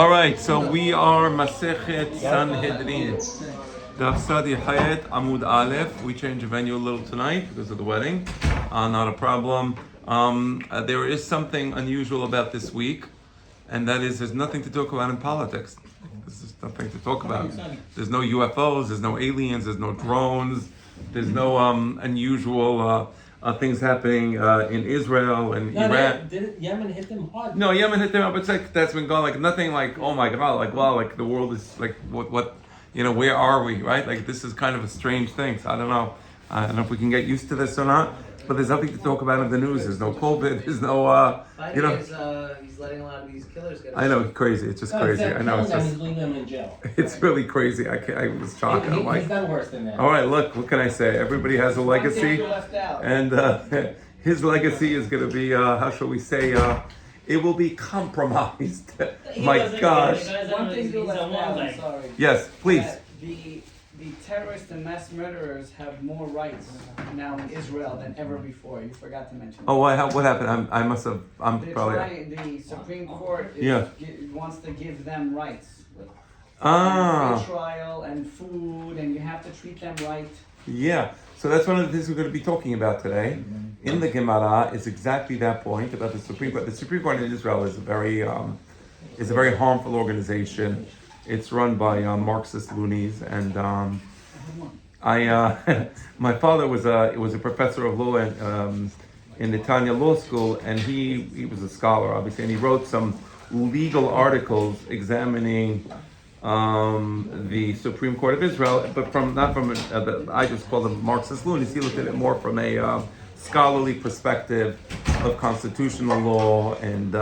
All right, so we are Masechet Sanhedrin. Daf Sadi Hayat Amud Aleph. We changed the venue a little tonight because of the wedding. Not a problem. There is something unusual about this week, and that is there's nothing to talk about in politics. There's nothing to talk about. There's no UFOs, there's no aliens, there's no drones, there's no unusual things happening in Israel and Iran. Did Yemen hit them hard? No, Yemen hit them up. It's like that's been gone. Like nothing. Like oh my god. Like wow. Like the world is like what. Where are we? Right. Like this is kind of a strange thing. So I don't know. I don't know if we can get used to this or not. But there's nothing to talk about in the news. There's no COVID. There's no. He's letting a lot of these killers get. I know, crazy. It's just crazy. I know. It's He's leaving them in jail. It's really crazy. I was shocked. I'm like, he's done worse than that. all right, look. What can I say? Everybody has a legacy, and his legacy is going to be. How shall we say? It will be compromised. My gosh. One thing you left out. I'm sorry. Yes, please. The terrorists and mass murderers have more rights now in Israel than ever before. You forgot to mention. Oh, what happened? I must have. The Supreme Court wants to give them rights. Ah. Free trial and food, and you have to treat them right. Yeah. So that's one of the things we're going to be talking about today. In the Gemara is exactly that point about the Supreme Court. The Supreme Court in Israel is a very harmful organization. It's run by Marxist loonies, and my father was a professor of law in Netanya Law School, and he was a scholar, obviously, and he wrote some legal articles examining the Supreme Court of Israel, but I just call them Marxist loonies. He looked at it more from a scholarly perspective of constitutional law, and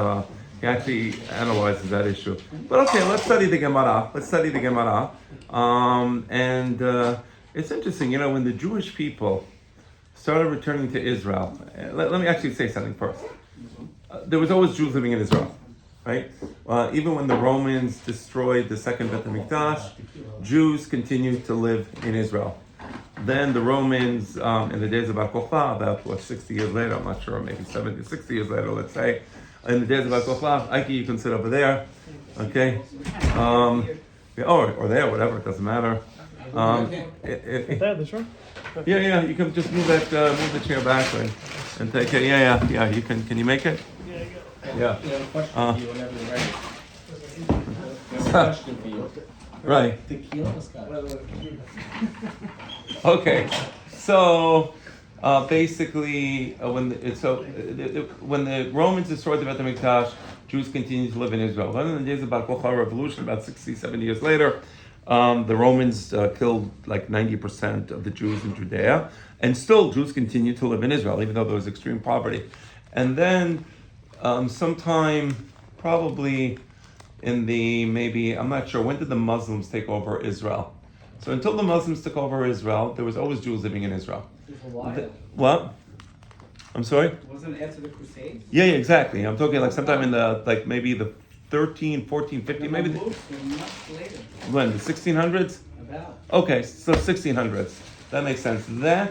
he actually analyzes that issue. But okay, let's study the Gemara. And it's interesting, when the Jewish people started returning to Israel. Let me actually say something first. There was always Jews living in Israel, right? Even when the Romans destroyed the second Beit HaMikdash, Jews continued to live in Israel. Then the Romans, in the days of Bar Kokhba, about 60 years later, I'm not sure, maybe 70, 60 years later, let's say, in the days of Bar Kokhba, Ike, you can sit over there, okay? Or there, whatever, it doesn't matter. Yeah, you can just move the chair back and take it. Yeah, you can you make it? Yeah. Question for you whenever you're ready. Question for you. Right. Tequila or scotch? Okay, so basically, when the Romans destroyed the Beit HaMikdash, Jews continued to live in Israel. Then in the days of Bar Kokhba revolution, about 60, 70 years later, the Romans killed like 90% of the Jews in Judea, and still Jews continued to live in Israel, even though there was extreme poverty. And then sometime, probably I'm not sure, when did the Muslims take over Israel? So until the Muslims took over Israel, there was always Jews living in Israel. What? I'm sorry? Wasn't it after the Crusades? Yeah, exactly. I'm talking like sometime in the, maybe the 13, 14, 15, maybe. Much later. When? The 1600s? About. Okay, so 1600s. That makes sense. Now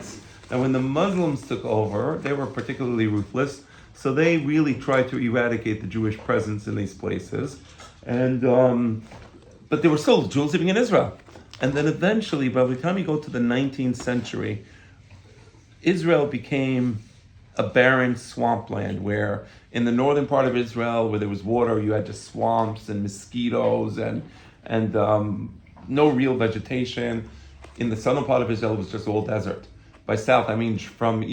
when the Muslims took over, they were particularly ruthless. So they really tried to eradicate the Jewish presence in these places. And but there were still Jews living in Israel. And then eventually, by the time you go to the 19th century, Israel became a barren swampland where in the northern part of Israel, where there was water, you had just swamps and mosquitoes and no real vegetation. In the southern part of Israel, it was just all desert. By south, I mean from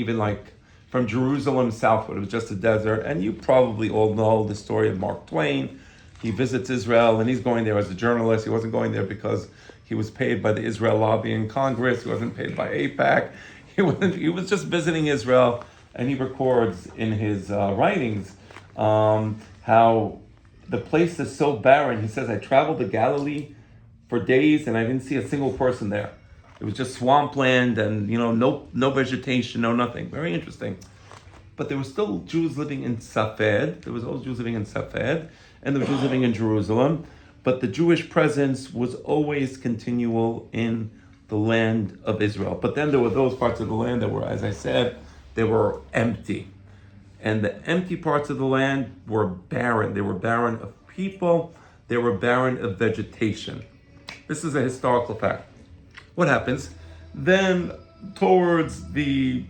Jerusalem southward, it was just a desert. And you probably all know the story of Mark Twain. He visits Israel, and he's going there as a journalist. He wasn't going there because he was paid by the Israel lobby in Congress. He wasn't paid by AIPAC. He was just visiting Israel, and he records in his writings how the place is so barren. He says, I traveled to Galilee for days, and I didn't see a single person there. It was just swampland and, no vegetation, no nothing. Very interesting. But there were still Jews living in Safed. There was always Jews living in Safed, and there were Jews living in Jerusalem. But the Jewish presence was always continual in the land of Israel. But then there were those parts of the land that were, as I said, they were empty. And the empty parts of the land were barren. They were barren of people. they were barren of vegetation. This is a historical fact. What happens? Then, towards the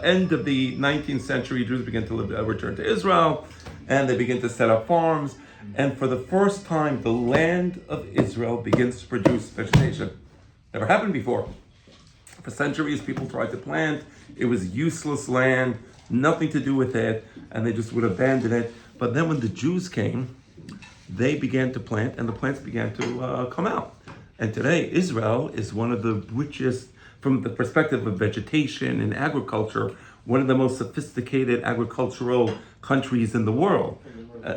end of the 19th century, Jews begin to return to Israel, and they begin to set up farms. And for the first time, the land of Israel begins to produce vegetation. Never happened before. For centuries, people tried to plant. It was useless land, nothing to do with it, and they just would abandon it. But then when the Jews came, they began to plant, and the plants began to come out. And today, Israel is one of the richest, from the perspective of vegetation and agriculture, one of the most sophisticated agricultural countries in the world.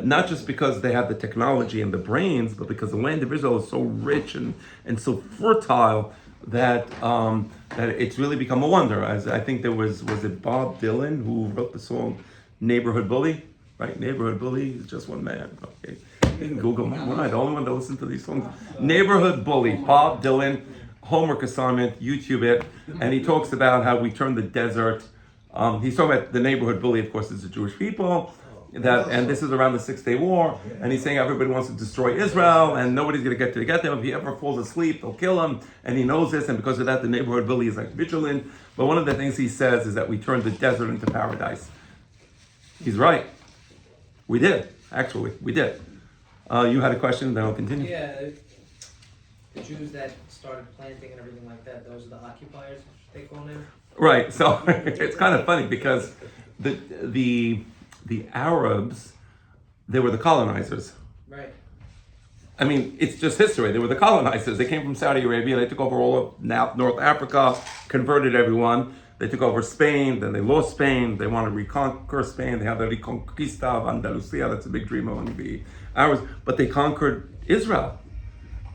Not just because they have the technology and the brains, but because the land of Israel is so rich and so fertile that that it's really become a wonder. As I think there was it Bob Dylan who wrote the song "Neighborhood Bully," right? "Neighborhood Bully" is just one man. Okay, you can Google. We're not the only one to listen to these songs. "Neighborhood Bully," Bob Dylan. Homework assignment, YouTube it, and he talks about how we turn the desert. He's talking about the neighborhood bully, of course, is the Jewish people. And this is around the 6-Day War, and he's saying everybody wants to destroy Israel, and nobody's going to get them. If he ever falls asleep, they'll kill him, and he knows this, and because of that, the neighborhood bully is like vigilant. But one of the things he says is that we turned the desert into paradise. He's right. We did, actually, we did. You had a question, then I'll continue. Yeah, the Jews that started planting and everything like that, those are the occupiers, they call them? Right, so it's kind of funny because the Arabs, they were the colonizers. Right. I mean, it's just history. They were the colonizers. They came from Saudi Arabia. They took over all of North Africa, converted everyone. They took over Spain. Then they lost Spain. They wanted to reconquer Spain. They had the Reconquista of Andalusia. That's a big dream among the Arabs. But they conquered Israel.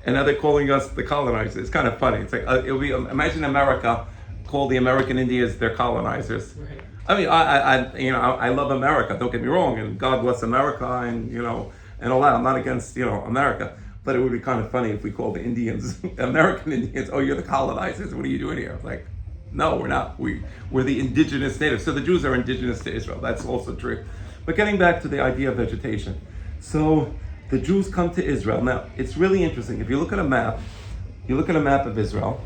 And now they're calling us the colonizers. It's kind of funny. It's like, imagine America call the American Indians their colonizers. Right. I mean, I love America. Don't get me wrong, and God bless America, and and all that. I'm not against America, but it would be kind of funny if we called the Indians, American Indians, "Oh, you're the colonizers. What are you doing here?" Like, no, we're not. We're the indigenous natives. So the Jews are indigenous to Israel. That's also true. But getting back to the idea of vegetation, so the Jews come to Israel. Now, it's really interesting. If you look at a map, of Israel,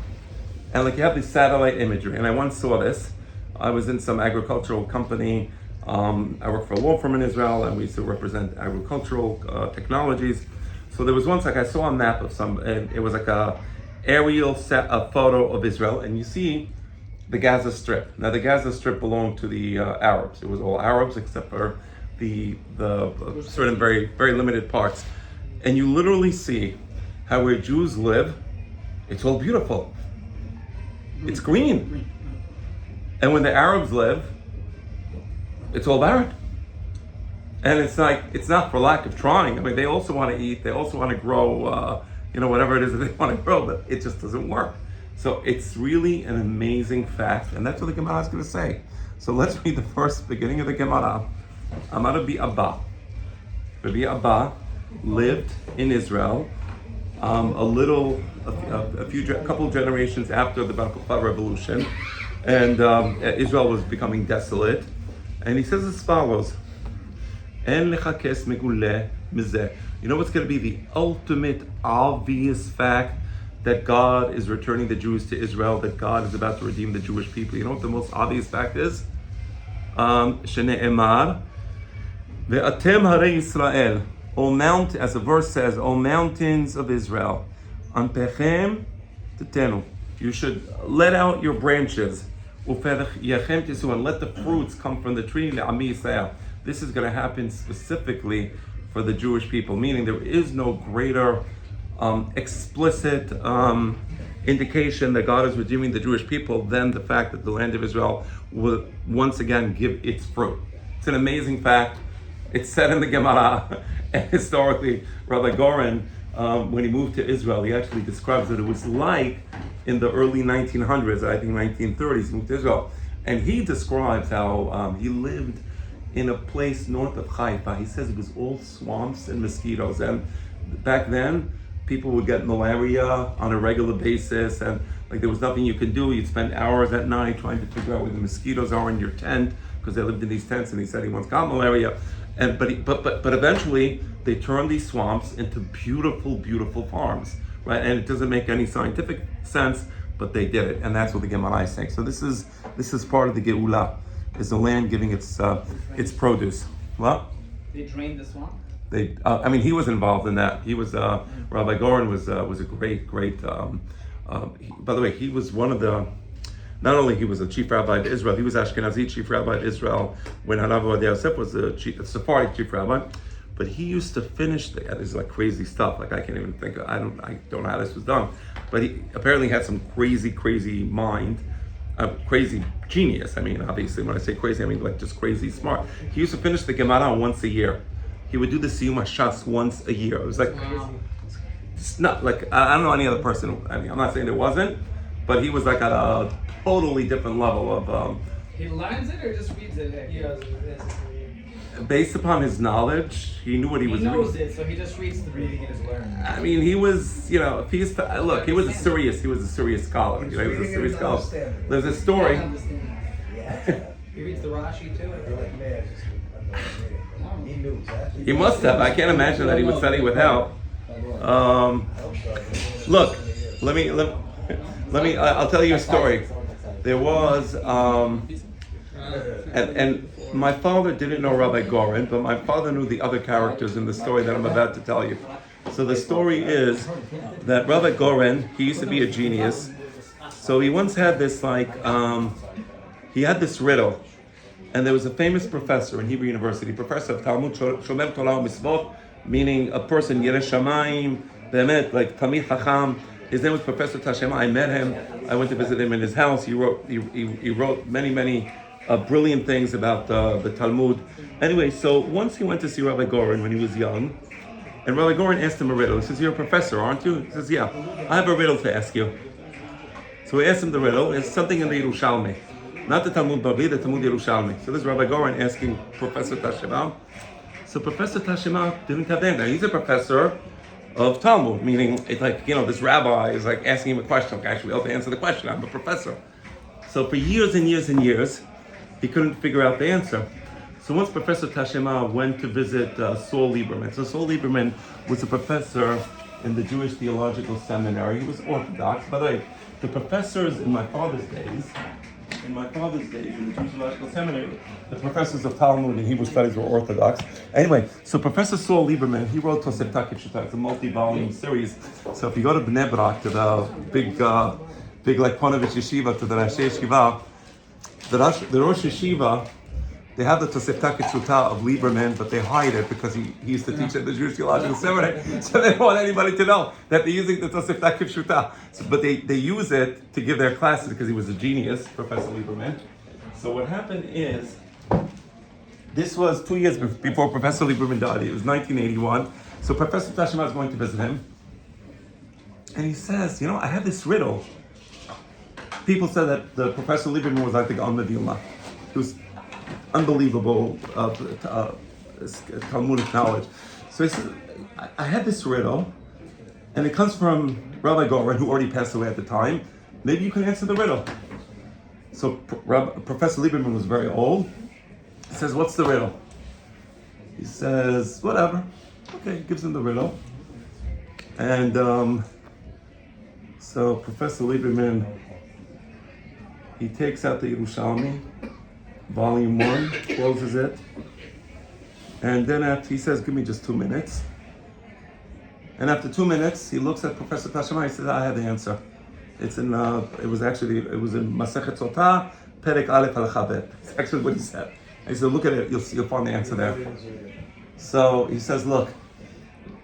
and like you have this satellite imagery, and I once saw this. I was in some agricultural company. I work for a law firm in Israel, and we used to represent agricultural technologies. So there was once, like I saw a map of and it was like a aerial photo of Israel, and you see the Gaza Strip. Now the Gaza Strip belonged to the Arabs. It was all Arabs except for the certain very, very limited parts. And you literally see how where Jews live, it's all beautiful. It's green. And when the Arabs live, it's all barren. And it's like, it's not for lack of trying. I mean, they also want to eat, they also want to grow, whatever it is that they want to grow, but it just doesn't work. So it's really an amazing fact, and that's what the Gemara is going to say. So let's read the beginning of the Gemara. Amar Rabbi Abba. Rabbi Abba lived in Israel a couple generations after the Bar Kokhba revolution, and Israel was becoming desolate. And he says as follows: En lecha kes meguleh mizeh. You know what's going to be the ultimate obvious fact? That God is returning the Jews to Israel, that God is about to redeem the Jewish people. You know what the most obvious fact is? Shene'emar, ve'atem harei Yisrael, as the verse says, O mountains of Israel, anpechem tetenu, you should let out your branches, u'ferech tisu, and let the fruits come from the tree, le'ami Yisrael. This is going to happen specifically for the Jewish people, meaning there is no greater explicit indication that God is redeeming the Jewish people than the fact that the land of Israel will once again give its fruit. It's an amazing fact. It's said in the Gemara, and historically, Rabbi Goren, when he moved to Israel, he actually describes that it was like in the early 1900s, I think 1930s, he moved to Israel, and he describes how he lived in a place north of Haifa. He says it was all swamps and mosquitoes, and back then, people would get malaria on a regular basis, and like there was nothing you could do. You'd spend hours at night trying to figure out where the mosquitoes are in your tent, because they lived in these tents, and he said he once got malaria. And but eventually they turned these swamps into beautiful, beautiful farms, right? And it doesn't make any scientific sense, but they did it, and that's what the Gemara is saying. So this is part of the Geula, is the land giving its produce. What? They drained the swamp. I mean, he was involved in that. He was Rabbi Goren was a great. By the way, he was one of the. Not only he was a chief rabbi of Israel, he was Ashkenazi chief rabbi of Israel when Harav Ovadia Yosef was the Sephardic chief rabbi. But he used to finish this like crazy stuff. Like I can't even think. I don't know how this was done. But he apparently had some crazy mind, crazy genius. I mean, obviously, when I say crazy, I mean like just crazy smart. He used to finish the Gemara once a year. He would do the Siyum HaShas once a year. It was like, it's not like, I don't know any other person. I mean, I'm not saying there wasn't, but he was like at a totally different level of. He learns it or just reads it? Based upon his knowledge, he knew what he was doing. He knows it, so he just reads the reading it is learning. I mean, he was, if he's, look, he was a serious scholar. He was a serious scholar. There's a story. He reads the Rashi too. He must have. I can't imagine that he would study with help. Look, let me. I'll tell you a story. There was, and my father didn't know Rabbi Goren, but my father knew the other characters in the story that I'm about to tell you. So the story is that Rabbi Goren, he used to be a genius. So he once had this he had this riddle. And there was a famous professor in Hebrew University, professor of Talmud, Shomer Torah Mitzvot, meaning a person, Yerei Shamayim, Be'emet, like Talmid Chacham. His name was Professor Tashema. I met him. I went to visit him in his house. He wrote many brilliant things about the Talmud. Anyway, so once he went to see Rabbi Goren when he was young, and Rabbi Goren asked him a riddle. He says, "You're a professor, aren't you?" He says, "Yeah, I have a riddle to ask you." So he asked him the riddle. It's something in the Yerushalmi. Not the Talmud Bavli, the Talmud Yerushalmi. So this is Rabbi Goren asking Professor Tashema. So Professor Tashema didn't have the answer. He's a professor of Talmud, meaning it's like, this rabbi is like asking him a question. Okay, actually, I'll have to answer the question. I'm a professor. So for years and years and years, he couldn't figure out the answer. So once Professor Tashema went to visit Saul Lieberman. So Saul Lieberman was a professor in the Jewish Theological Seminary. He was Orthodox. By the way, the professors in my father's days, in the Jewish Theological Seminary, the professors of Talmud and Hebrew studies were Orthodox. Anyway, so Professor Saul Lieberman, he wrote Tosefta Kipshuta. It's a multi-volume series. So if you go to Bnei Brak, to the big like Ponevezh Yeshiva, to the Rashi Yeshiva, the Rosh Yeshiva, they have the Tosefta Kipshuta of Lieberman, but they hide it because he used to teach at the Jewish Theological Seminary. So they don't want anybody to know that they're using the Tosefta Kipshuta. So, but they use it to give their classes because he was a genius, Professor Lieberman. So what happened is, this was 2 years before Professor Lieberman died. It was 1981. So Professor Tashema is going to visit him. And he says, I have this riddle. People said that the Professor Lieberman was like the Gaon of Vilna. He was unbelievable Talmudic knowledge. So he said, I had this riddle, and it comes from Rabbi Goren, who already passed away at the time. Maybe you can answer the riddle. So Professor Lieberman was very old. He says, what's the riddle? He says, whatever. Okay, he gives him the riddle. And so Professor Lieberman, he takes out the Yerushalmi, Volume 1, closes it, and then after he says, give me just 2 minutes. And after 2 minutes, he looks at Professor Tashema, he says, I have the answer. It was in Masechet Sotah, Perek Aleph Halacha Bet. It's actually what he said. He said, look at it, you'll find the answer there. So he says, look,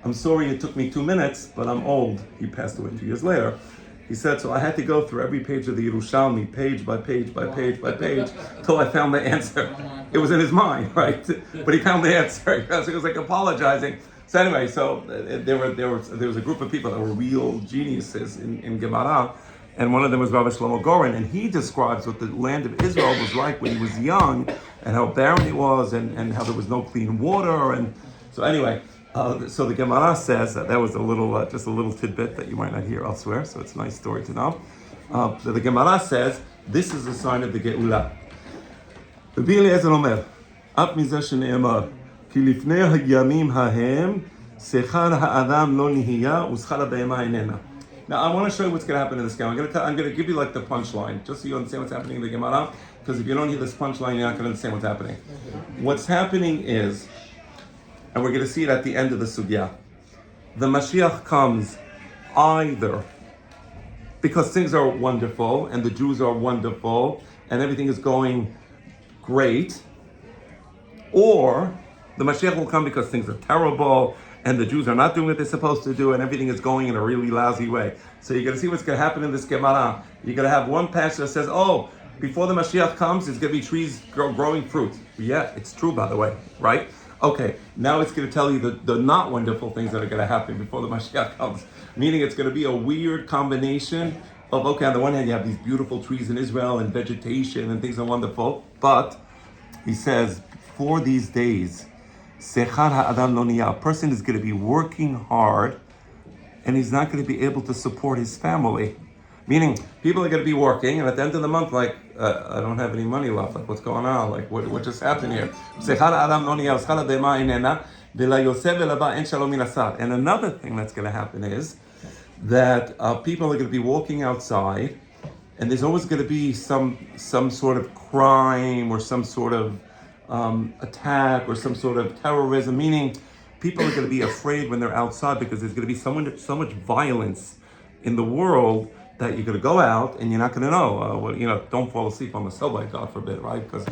I'm sorry it took me 2 minutes, but I'm old. He passed away 2 years later. He said, so I had to go through every page of the Yerushalmi, page by page by page by page, till I found the answer. It was in his mind, right? But he found the answer because he was like apologizing. So anyway, there was a group of people that were real geniuses in Gemara, and one of them was Rabbi Shlomo Goren, and he describes what the land of Israel was like when he was young, and how barren it was, and how there was no clean water, and so anyway. So the Gemara says that was just a little tidbit that you might not hear elsewhere. So it's a nice story to know. The Gemara says this is a sign of the Geula. Rabbi Eliezer Omer, Af mizeh shene'emar, כי לפני הימים ההם, שכר האדם לא נהיה, ושכר הבהמה איננה. Now, I want to show you what's going to happen in this game. I'm going to give you like the punchline, just so you understand what's happening in the Gemara. Because if you don't hear this punchline, you're not going to understand what's happening. What's happening is, and we're going to see it at the end of the sugya, the Mashiach comes either because things are wonderful and the Jews are wonderful and everything is going great, or the Mashiach will come because things are terrible and the Jews are not doing what they're supposed to do and everything is going in a really lousy way. So you're going to see what's going to happen in this Gemara. You're going to have one passage that says, oh, before the Mashiach comes, there's going to be trees growing fruit. Yeah, it's true, by the way, right? Okay, now it's going to tell you the not wonderful things that are going to happen before the Mashiach comes. Meaning it's going to be a weird combination of, okay, on the one hand, you have these beautiful trees in Israel and vegetation and things are wonderful, but he says, for these days, Sechar ha'adam lo niyah, a person is going to be working hard and he's not going to be able to support his family. Meaning, people are going to be working, and at the end of the month, like, I don't have any money left. Like, what's going on? Like, what just happened here? And another thing that's going to happen is that people are going to be walking outside, and there's always going to be some sort of crime or some sort of attack or some sort of terrorism. Meaning, people are going to be afraid when they're outside because there's going to be so much violence in the world that you're going to go out and you're not going to know. Don't fall asleep on the subway, God forbid, right? Because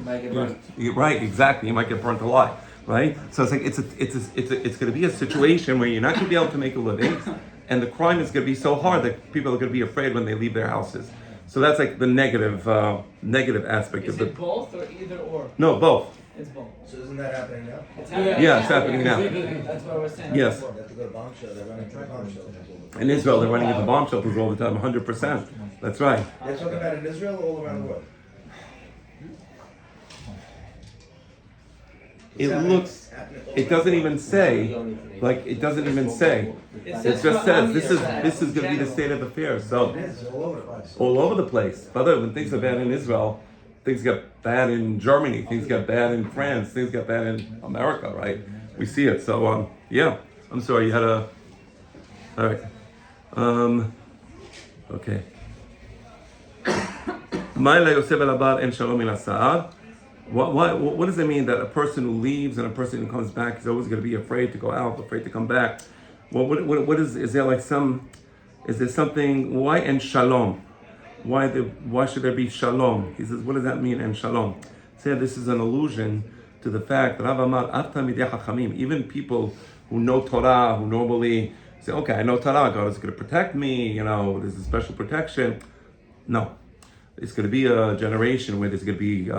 right, exactly, you might get burnt alive, right? So it's like it's going to be a situation where you're not going to be able to make a living, and the crime is going to be so hard that people are going to be afraid when they leave their houses. So that's like the negative aspect Is of the. it both or either or? No, both. It's both. So isn't that happening now? It's happening. Yeah, it's happening now. That's what we're saying. Yes. They have to go to bomb shelter. They're running to the bomb shelter. In Israel, they're running into bomb shelters all the time, 100%. That's right. They're talking about in Israel or all around the world? It doesn't even say, it doesn't even say. It just says this is going to be the state of affairs. So It is all over the place. all over the place. By the way, when things are bad in Israel, things get bad in Germany, things get bad in France, things get bad in America, right? We see it. So yeah. I'm sorry, you had a. All right. Okay. What does it mean that a person who leaves and a person who comes back is always going to be afraid to go out, afraid to come back? What is there like some? Is there something? Why and shalom? Why should there be shalom? He says, what does that mean and shalom? Say this is an allusion to the fact that Rav Amar, even people who know Torah, who normally say, okay, I know Torah, God is going to protect me, there's a special protection. No. It's going to be a generation where there's going to be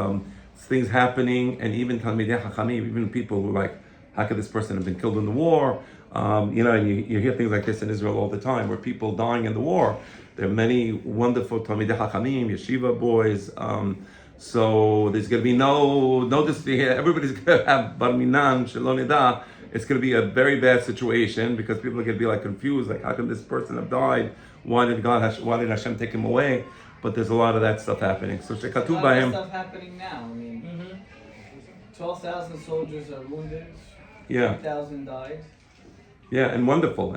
things happening, and even Talmidei Chachamim, even people who are like, how could this person have been killed in the war? And you hear things like this in Israel all the time, where people dying in the war. There are many wonderful Talmidei Chachamim, yeshiva boys. So there's going to be no everybody's going to have bar minan, shelo nida. It's going to be a very bad situation because people are going to be like confused, like how can this person have died? Why did Hashem take him away? But there's a lot of that stuff happening. So There's a shekatuv lot of b'hem. stuff happening now. I mean, 12,000 soldiers are wounded. Yeah. 3,000 died. Yeah, and wonderful.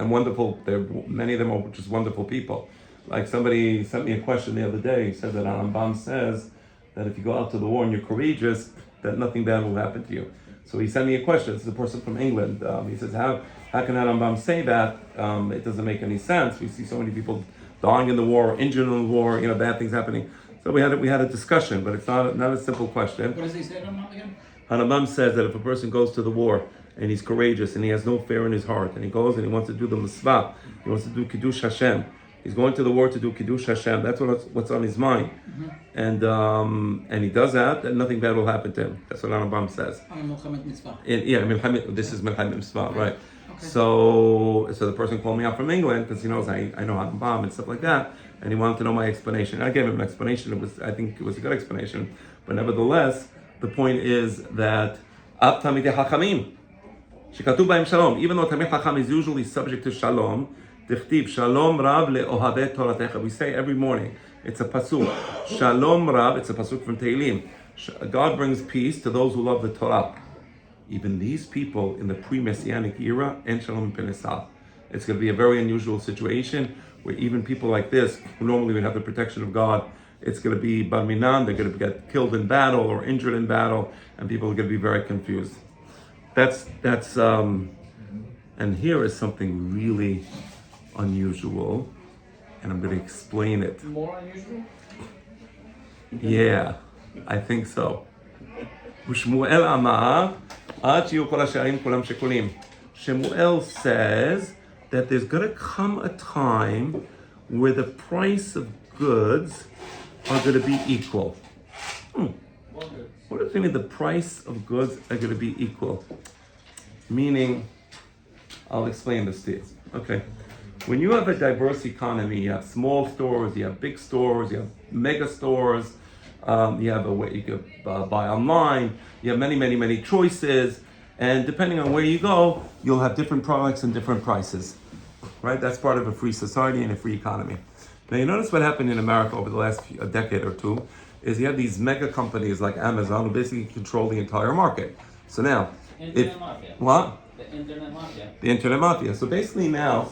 Many of them are just wonderful people. Like somebody sent me a question the other day. He said that Rambam says that if you go out to the war and you're courageous, that nothing bad will happen to you. So he sent me a question. This is a person from England. He says, how can Rambam say that? It doesn't make any sense. We see so many people dying in the war, injured in the war, bad things happening. So we had a discussion, but it's not a simple question. What does he say, Rambam, again? Rambam says that if a person goes to the war and he's courageous and he has no fear in his heart, and he goes and he wants to do the mitzvah, he wants to do Kiddush Hashem, he's going to the war to do Kiddush Hashem, that's what's on his mind. And he does that, and nothing bad will happen to him. That's what Rambam says. This is Milchamet Mitzvah, right? Okay. So the person called me out from England because he knows I know Rambam and stuff like that, and he wanted to know my explanation. I gave him an explanation. I think it was a good explanation, but nevertheless, the point is that Av Talmidei Chachamim, shekatuv b'hem shalom. Even though Talmid Chacham is usually subject to shalom, dichtiv shalom rav le'ohavei toratecha. We say every morning. It's a pasuk. Shalom rav. It's a pasuk from Tehillim. God brings peace to those who love the Torah. even these people in the pre-Messianic era, en shalom penesah. It's going to be a very unusual situation where even people like this, who normally would have the protection of God, it's going to be bar minan, they're going to get killed in battle or injured in battle, and people are going to be very confused. And here is something really unusual, and I'm going to explain it. More unusual? Yeah, I think so. ושמואל אמר, עד שיהיו כל השערים כולם שקולים. Shemuel says that there's going to come a time where the price of goods are going to be equal. What does it mean the price of goods are going to be equal? Meaning, I'll explain this to you. Okay. When you have a diverse economy, you have small stores, you have big stores, you have mega stores, you have a way you could buy online, you have many choices, and depending on where you go, you'll have different products and different prices, right? That's part of a free society and a free economy. Now you notice what happened in America over the last a decade or two is you have these mega companies like Amazon who basically control the entire market. So now, Internet mafia. what? The internet mafia. The internet mafia. So basically now,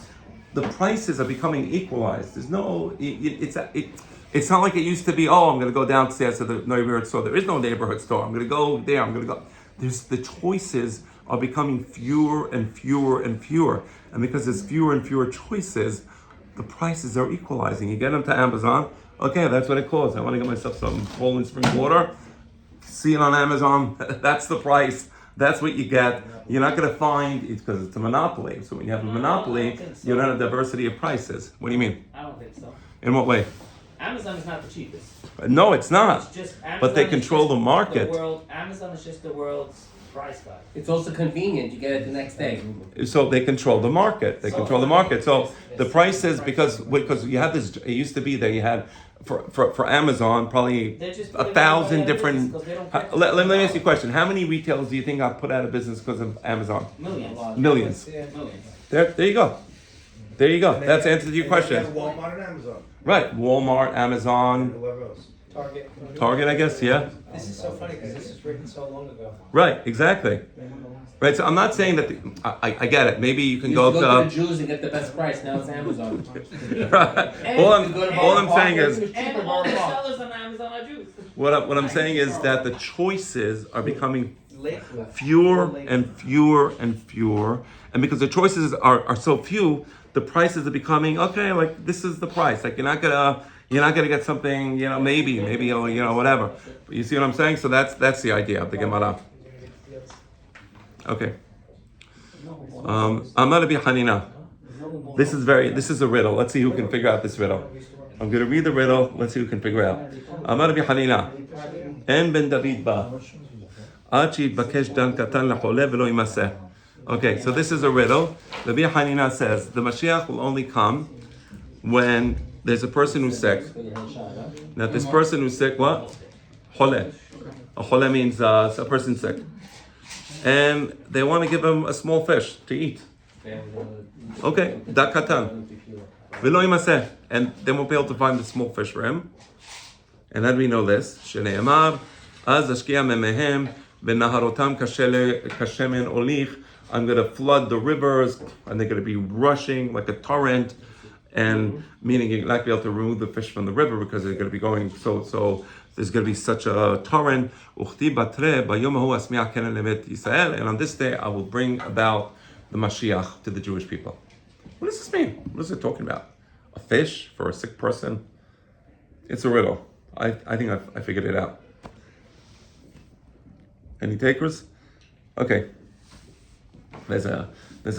the prices are becoming equalized. There's no, it's not like it used to be, I'm going to go downstairs to the neighborhood store. There is no neighborhood store. I'm going to go there, I'm going to go. The choices are becoming fewer and fewer and fewer. And because there's fewer and fewer choices, the prices are equalizing. You get them to Amazon, okay, that's what it costs. I want to get myself some Poland spring water. See it on Amazon, that's the price. That's what you get. You're not going to find, it's because it's a monopoly. So when you have a monopoly, you don't have diversity of prices. What do you mean? I don't think so. In what way? Amazon is not the cheapest. No, it's not. It's just But they Amazon is control just the market. Amazon is just the world's price guide. It's also convenient. You get it the next day. So they control the market. They control the market. So the prices, because you had this, it used to be that you had for Amazon probably They're just 1,000 different. because they don't Let me ask you a question. How many retailers do you think got put out of business because of Amazon? Millions. Millions. Millions. There you go. There you go. And That's then- the answer to your and then you question. have Walmart and Amazon, Right. Walmart, and Amazon, whoever else. Target, I guess. Yeah. This is so funny because this was written so long ago. Right. Exactly. Right. So I'm not saying that. I get it. Maybe you can You go used to go to to. the Jews and get the best price. Now it's Amazon. Right. All I'm saying is. And all the sellers on Amazon are Jews. What I'm saying is that the choices are becoming fewer and fewer and fewer, and because the choices are so few, the prices are becoming okay. Like this is the price. Like you're not gonna get something. Maybe whatever. But you see what I'm saying? So that's the idea of the Gemara. Okay. Amar Rabbi Hanina. This is a riddle. Let's see who can figure out this riddle. I'm going to read the riddle. Let's see who can figure it out. Amar Rabbi Hanina. En ben David ba. Ad she'yitbakesh dan katan lechole v'lo yimaseh. Okay, so this is a riddle. Rabbi Hanina says the Mashiach will only come when there's a person who's sick. Now, this person who's sick, what? Chole. A chole means a person sick. And they want to give him a small fish to eat. Okay, da katan. V'lo yimaseh. And they won't be able to find the small fish for him. And then we know this. Shne'emar, az ashkia memehem, v'naharotam kashemen olich. I'm going to flood the rivers, and they're going to be rushing like a torrent, and meaning you're not going to be able to remove the fish from the river because they're going to be going so there's going to be such a torrent. And on this day I will bring about the Mashiach to the Jewish people. What does this mean? What is it talking about? A fish for a sick person? It's a riddle. I think I figured it out. Any takers? Okay. There's a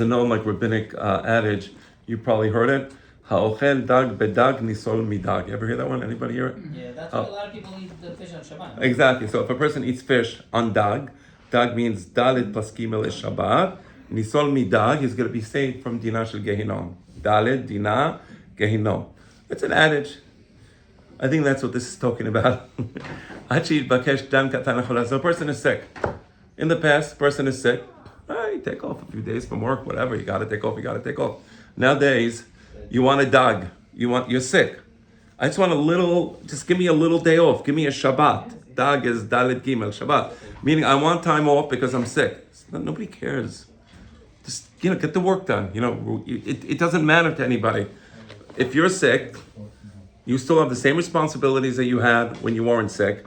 known like rabbinic adage. You probably heard it. Ha'ochel dag bedag nisol midag. You ever hear that one? Anybody hear it? Yeah, that's why a lot of people eat the fish on Shabbat. Exactly. So if a person eats fish on dag means dalit plus gimel is Shabbat. Nisol midag, he's going to be saved from dina shel gehinom. Dalit dina gehinom. It's an adage. I think that's what this is talking about. So a person is sick. In the past, person is sick. You take off a few days from work, whatever. You got to take off. Nowadays, you want a dag. You're sick. I just want just give me a little day off. Give me a Shabbat. Dag is Dalet Gimel, Shabbat. Meaning I want time off because I'm sick. Nobody cares. Just get the work done. It doesn't matter to anybody. If you're sick, you still have the same responsibilities that you had when you weren't sick.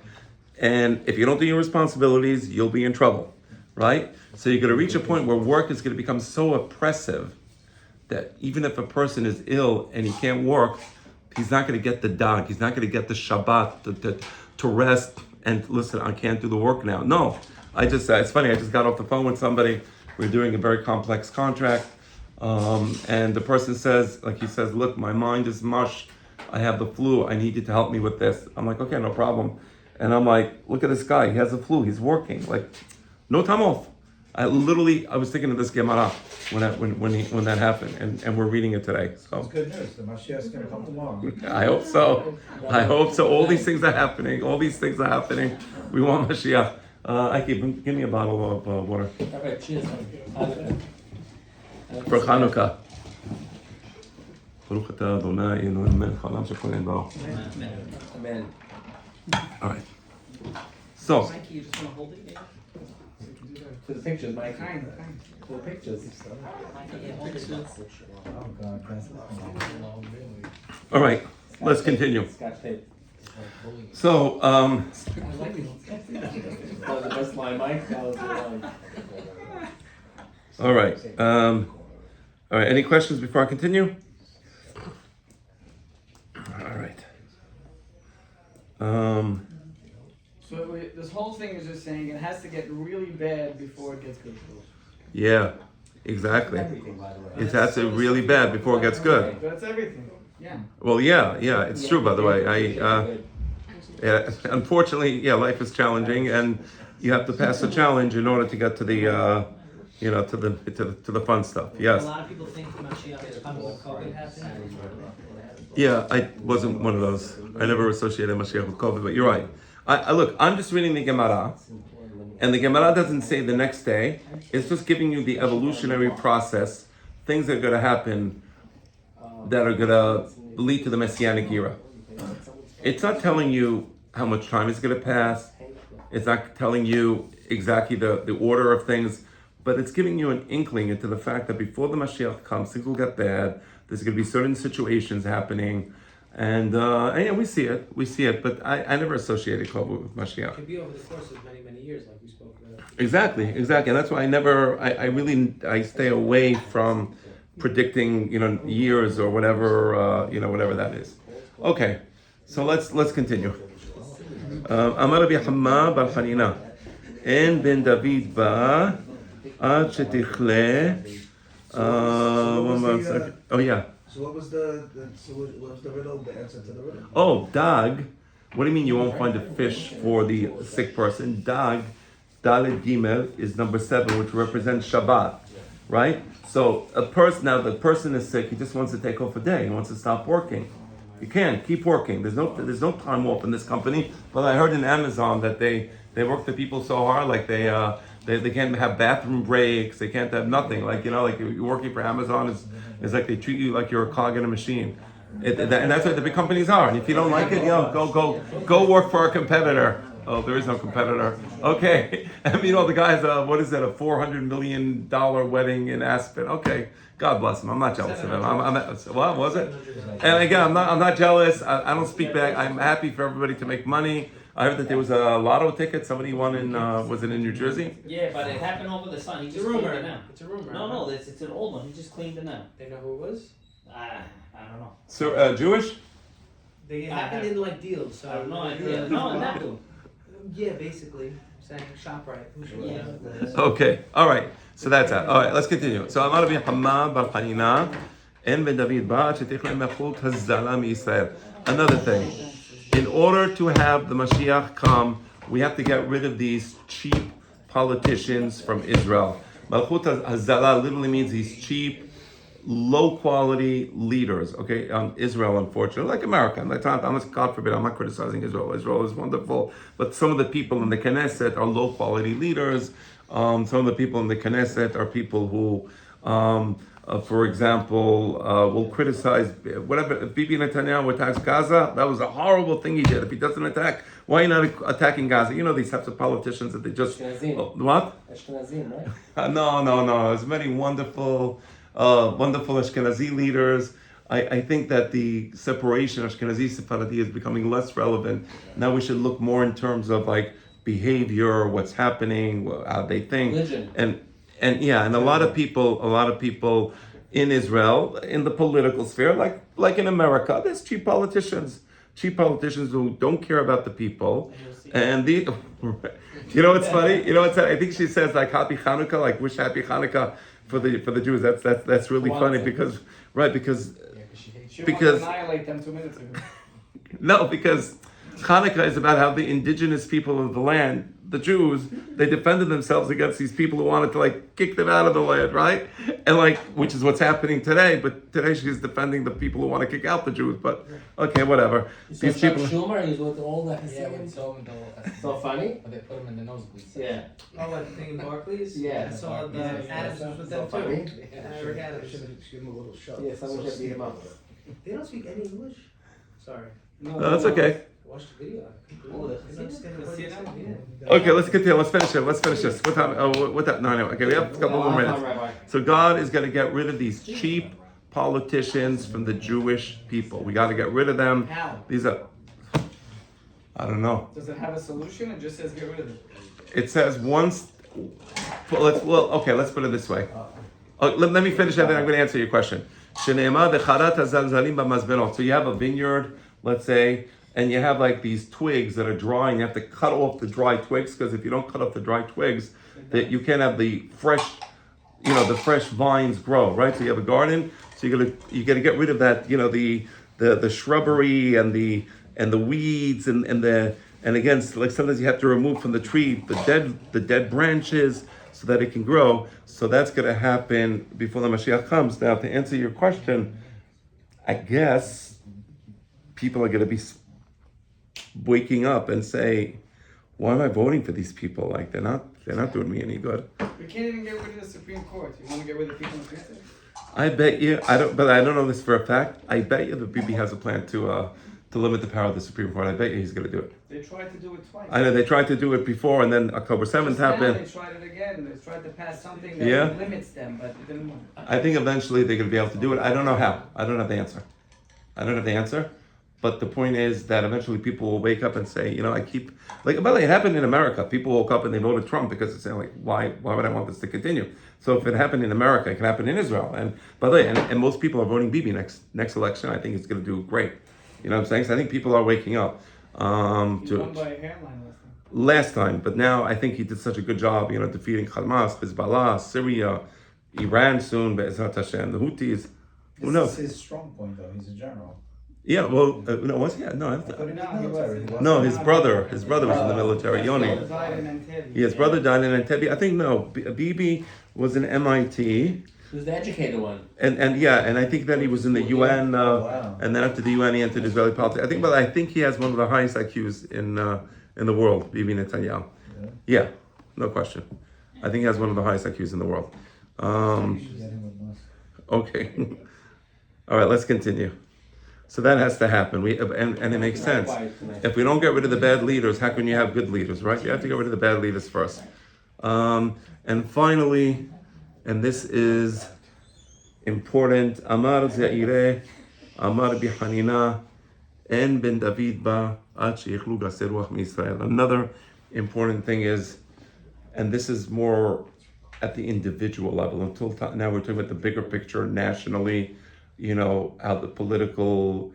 And if you don't do your responsibilities, you'll be in trouble, right? So you're going to reach a point where work is going to become so oppressive that even if a person is ill and he can't work, he's not going to get the dag. He's not going to get the Shabbat to rest and listen, I can't do the work now. No, it's funny. I just got off the phone with somebody. We're doing a very complex contract. And the person says, look, my mind is mush. I have the flu. I need you to help me with this. I'm like, okay, no problem. And I'm like, look at this guy. He has the flu. He's working. Like, no time off. I was thinking of this Gemara when that happened, and we're reading it today. So It's good news. The Mashiach's gonna come tomorrow. I hope so. All these things are happening. We want Mashiach. Give me a bottle of water Okay, cheers. for Chanukah. Baruch atah Adonai Eloheinu melech haolam shekol ein baro. Amen. All right. So, Mikey, you just wanna hold it, maybe? For the pictures, Mike. For the pictures. Mikey, yeah, hold it. Oh, God, that's all right. Let's continue. Scotch tape. So, That was the best line, Mike. That was the line. all right. All right. Any questions before I continue? All right. So this whole thing is just saying it has to get really bad before it gets good. Yeah, exactly. Everything, by the way. It has to really bad before it gets good. That's everything. Yeah. Well, yeah, it's true. By the way, yeah, unfortunately, life is challenging, and you have to pass the challenge in order to get to the, to the fun stuff. A Yes. lot of people think Mashiach is coming when COVID happened. Yeah, I wasn't one of those. I never associated Mashiach with COVID, but you're right. I look, I'm just reading the Gemara, and the Gemara doesn't say the next day. It's just giving you the evolutionary process, things that are going to happen that are going to lead to the Messianic era. It's not telling you how much time is going to pass. It's not telling you exactly the order of things, but it's giving you an inkling into the fact that before the Mashiach comes, things will get bad. There's going to be certain situations happening. And yeah, we see it, but I never associated COVID with It Mashiach. could be over the course of many, many years, like we spoke about. Exactly, and that's why I stay away from predicting, years or whatever, whatever that is. Okay, so let's continue. Amar Rabbi Hamma bar Chanina, En ben David ba ad shetichle. Oh yeah. So what was the riddle, the answer to the riddle? Oh, dag. What do you mean you won't find a fish for the sick person? Dag, Dalet Gimel is number 7, which represents Shabbat, right? So the person is sick. He just wants to take off a day. He wants to stop working. You can't keep working. There's no time off in this company. But I heard in Amazon that they work the people so hard, like they can't have bathroom breaks. They can't have nothing. Like like you're working for Amazon is like they treat you like you're a cog in a machine. And that's what the big companies are. And if you don't like it, go work for a competitor. Oh, there is no competitor. Okay. I mean, the guys, what is that, a $400 million wedding in Aspen? Okay. God bless him. I'm not jealous of him. What was it? And again, I'm not jealous. I don't speak back. I'm happy for everybody to make money. I heard that there was a lotto ticket. Somebody won was it in New Jersey? Yeah, but it happened over the sun. He It's a just cleaned rumor. it now. It's a rumor. No, it's an old one. He just cleaned it now. They know who it was? I don't know. So, Jewish? They I happened have- in like deals, so I have no idea. No, and that too. Yeah, basically saying ShopRite. Who's Yeah. Okay. All right. So that's it. All right. Let's continue. So Amar Rabbi Hamma bar Chanina, En ben David ba shetichle mechut hazala miYisrael. Another thing. In order to have the Mashiach come, we have to get rid of these cheap politicians from Israel. Malchut hazala literally means these cheap, low quality leaders. Okay, Israel, unfortunately, like America. God forbid, I'm not criticizing Israel. Israel is wonderful, but some of the people in the Knesset are low quality leaders. Some of the people in the Knesset are people who, for example, will criticize whatever. If Bibi Netanyahu attacks Gaza, that was a horrible thing he did. If he doesn't attack Why are you not attacking Gaza? You know these types of politicians that they just Ashkenazim. what? Ashkenazim, right? No. There's many wonderful Ashkenazi leaders. I think that the separation of Ashkenazi Sephardi is becoming less relevant. Now we should look more in terms of like behavior, what's happening, how they think, Religion. and a lot of people in Israel, in the political sphere, like in America, there's cheap politicians who don't care about the people, and the. You know what's funny? I think she says like Happy Hanukkah, like wish Happy Hanukkah for the Jews. That's really funny because She because- wanted to annihilate them 2 minutes ago. no, because Hanukkah is about how the indigenous people of the land, the Jews, they defended themselves against these people who wanted to like kick them out of the land, right? And like, which is what's happening today. But today she's defending the people who want to kick out the Jews. But okay, whatever. So These Chuck people. Schumer, he's with all the Yeah, when Hasidim. it's all in the So funny? But they put them in the nosebleeds. Yeah. Oh, what, the thing in Barclays? Yeah. I saw the Adams was with them So funny. too. Eric Adams. Should have given him a little shove. Yeah, someone should beat him up. They don't speak any English? Sorry. No, that's okay. Watch the video. Oh, the They don't understand a word they're saying, yeah. Okay, let's continue. Let's finish it. Let's finish this. What time? Oh, what time? No. Okay, we have a couple more minutes. Rabbi. So God is going to get rid of these cheap politicians from the Jewish people. We got to get rid of them. How? These are, I don't know. Does it have a solution? It just says get rid of it. It says once. Let's put it this way. Let me finish that, then I'm going to answer your question. Shene'emar v'charat hazalzalim b'mazbenot. So you have a vineyard, let's say, and you have like these twigs that are dry, and you have to cut off the dry twigs, because if you don't cut off the dry twigs, that you can't have the fresh, the fresh vines grow, right? So you have a garden, so you gotta get rid of that, the shrubbery and the weeds and again, like sometimes you have to remove from the tree the dead branches so that it can grow. So that's gonna happen before the Mashiach comes. Now, to answer your question, I guess people are gonna be waking up and say, why am I voting for these people? Like they're not doing me any good. We can't even get rid of the Supreme Court. You want to get rid of the people in the Knesset? I bet you, I don't know this for a fact. I bet you that Bibi has a plan to limit the power of the Supreme Court. I bet you he's going to do it. They tried to do it twice. I know they tried to do it before, and then October 7th Just now happened. they tried it again. They tried to pass something that Yeah. limits them, but it didn't work. I think eventually they're going to be able to do it. I don't know how. I don't have the answer. But the point is that eventually people will wake up and say, by the way, it happened in America. People woke up and they voted Trump because it's saying, like, why would I want this to continue? So if it happened in America, it can happen in Israel. And by the way, and most people are voting Bibi next election. I think it's going to do great. You know what I'm saying? So I think people are waking up. He won by a hairline Last time, but now I think he did such a good job, defeating Hamas, Hezbollah, Syria, Iran soon, Be'ezrat Hashem, the Houthis. Who knows? This is his strong point, though. He's a general. Yeah, well, no, was he? Yeah, no, I don't I thought he was No, he military. wasn't. No, his brother was in the military, Yoni. His brother died in Entebbe. Yeah, his brother died in Entebbe. I think no, Bibi was in MIT, Who's the educated one? and I think then he was in the UN, Wow. and then after the UN he entered Israeli politics. I think he has one of the highest IQs in the world, Bibi Netanyahu. Yeah, no question. I think he has one of the highest IQs in the world. You should get him with Musk. Okay, all right, let's continue. So that has to happen. And it makes sense. If we don't get rid of the bad leaders, how can you have good leaders, right? You have to get rid of the bad leaders first. And finally, and this is important, Amar Zaire, Amar Bihanina, En Ben David Ba, Ad Sheikhlu Gaser Ruach MiYisrael. Another important thing is, and this is more at the individual level. Now we're talking about the bigger picture nationally. How the political,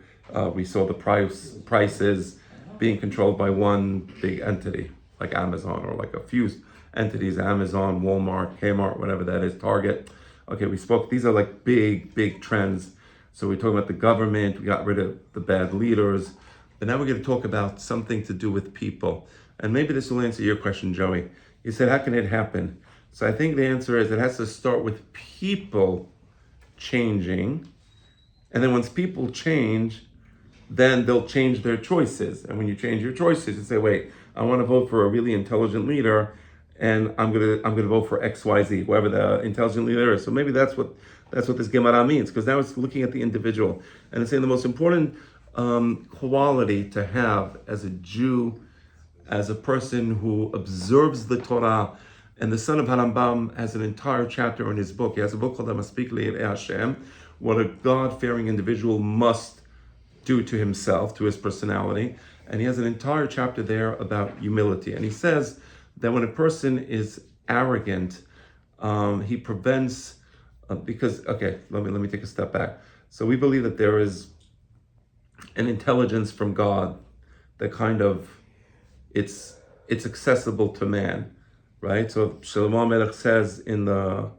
we saw the prices being controlled by one big entity, like Amazon, or like a few entities, Amazon, Walmart, Kmart, whatever that is, Target. Okay, these are like big trends. So we're talking about the government, we got rid of the bad leaders, but now we're going to talk about something to do with people. And maybe this will answer your question, Joey. You said, how can it happen? So I think the answer is it has to start with people changing. And then once people change, then they'll change their choices. And when you change your choices, you say, wait, I want to vote for a really intelligent leader, and I'm gonna vote for XYZ, whoever the intelligent leader is. So maybe that's what this Gemara means, because now it's looking at the individual. And it's saying the most important quality to have as a Jew as a person who observes the Torah. And the son of Harambam has an entire chapter in his book. He has a book called Maspik Le'Yirei Hashem, what a God-fearing individual must do to himself, to his personality. And he has an entire chapter there about humility. And he says that when a person is arrogant, he prevents, because, okay, let me take a step back. So we believe that there is an intelligence from God that kind of, it's accessible to man, right? So Shlomo Melech says in the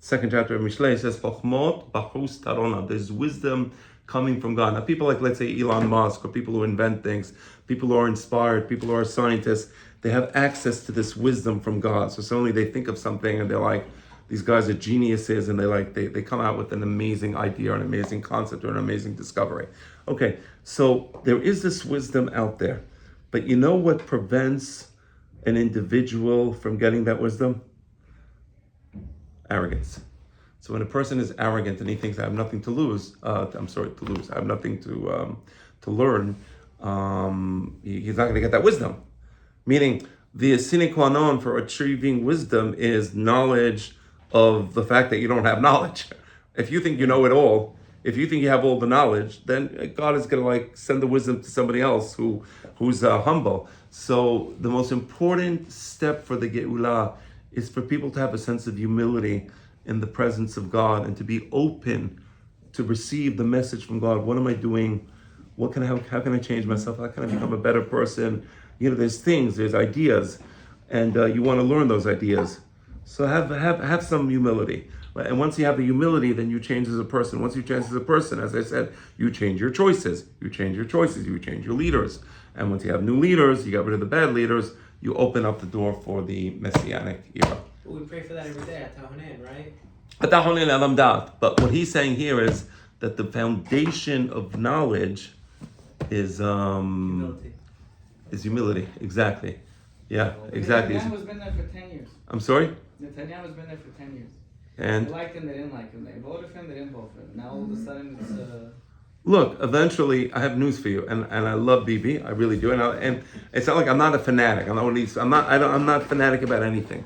second chapter of Mishlei, he says, "Chochmot bachus tarona." There's wisdom coming from God. Now, people like, let's say, Elon Musk, or people who invent things, people who are inspired, people who are scientists, they have access to this wisdom from God. So suddenly they think of something and they're like, these guys are geniuses, and they come out with an amazing idea, or an amazing concept, or an amazing discovery. Okay, so there is this wisdom out there, but you know what prevents an individual from getting that wisdom? Arrogance. So when a person is arrogant and he thinks I have nothing to lose, I have nothing to learn, he's not going to get that wisdom. Meaning, the sine qua non for achieving wisdom is knowledge of the fact that you don't have knowledge. If you think you know it all, if you think you have all the knowledge, then God is going to send the wisdom to somebody else who's humble. So the most important step for the Geulah is for people to have a sense of humility in the presence of God, and to be open to receive the message from God. What am I doing? How can I change myself? How can I become a better person? There's things, there's ideas, and you want to learn those ideas. So have some humility. Right? And once you have the humility, then you change as a person. Once you change as a person, as I said, you change your choices. You change your leaders. And once you have new leaders, you get rid of the bad leaders, you open up the door for the Messianic era. We pray for that every day at Tahonin, right? But what he's saying here is that the foundation of knowledge is humility. Exactly. Yeah, exactly. Netanyahu's been there for 10 years. I'm sorry? Netanyahu's been there for 10 years. And They liked him, they didn't like him. They voted for him, they didn't vote for him. Now all of a sudden it's look, eventually, I have news for you, and I love Bibi, I really do, and it's not like I'm not a fanatic. I'm not fanatic about anything,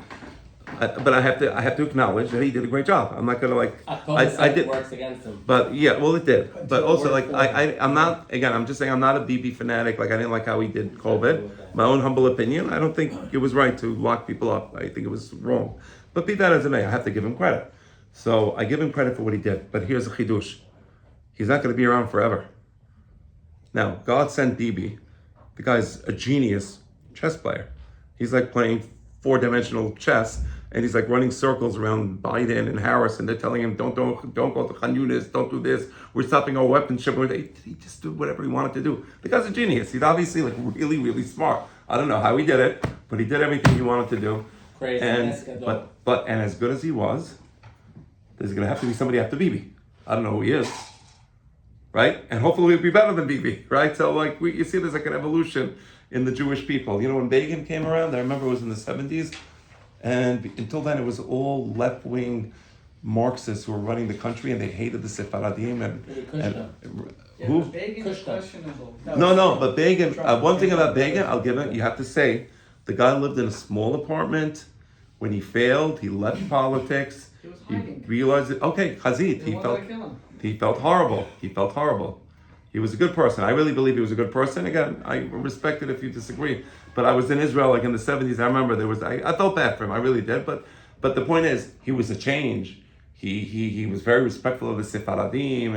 but I have to acknowledge that he did a great job. I'm not gonna I did works against him. but yeah, well it did, but also I'm not, again, I'm just saying I'm not a Bibi fanatic. I didn't like how he did COVID. My own humble opinion, I don't think it was right to lock people up. I think it was wrong. But be that as it may, I have to give him credit. So I give him credit for what he did. But here's a chidush. He's not going to be around forever. Now, God sent Bibi. The guy's a genius chess player. He's like playing 4-dimensional chess, and he's like running circles around Biden and Harris, and they're telling him, don't go to Khan Yunis, don't do this. We're stopping our weapons shipment. He just did whatever he wanted to do. The guy's a genius. He's obviously really, really smart. I don't know how he did it, but he did everything he wanted to do. Crazy. And as good as he was, there's going to have to be somebody after Bibi. I don't know who he is, right? And hopefully he'll be better than Bibi, right? So you see there's like an evolution in the Jewish people. When Begin came around, I remember it was in the 70s, and until then it was all left-wing Marxists who were running the country, and they hated the Sephardim who? Begin's questionable. No, but Begin, one thing about Begin, I'll give it, you have to say, the guy lived in a small apartment. When he failed, he left politics. He was hiding. He realized that, okay, Chazit, he felt horrible. He was a good person. I really believe he was a good person. Again, I respect it if you disagree. But I was in Israel in the 70s. I remember I felt bad for him. I really did. But the point is, he was a change. He was very respectful of the Sephardim,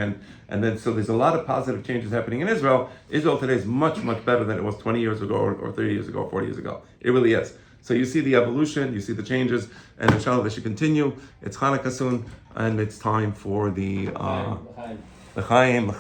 and then so there's a lot of positive changes happening in Israel. Israel today is much, much better than it was 20 years ago, or 30 years ago, or 40 years ago. It really is. So you see the evolution, you see the changes, and inshallah they should continue. It's Hanukkah soon, and it's time for the L'chaim.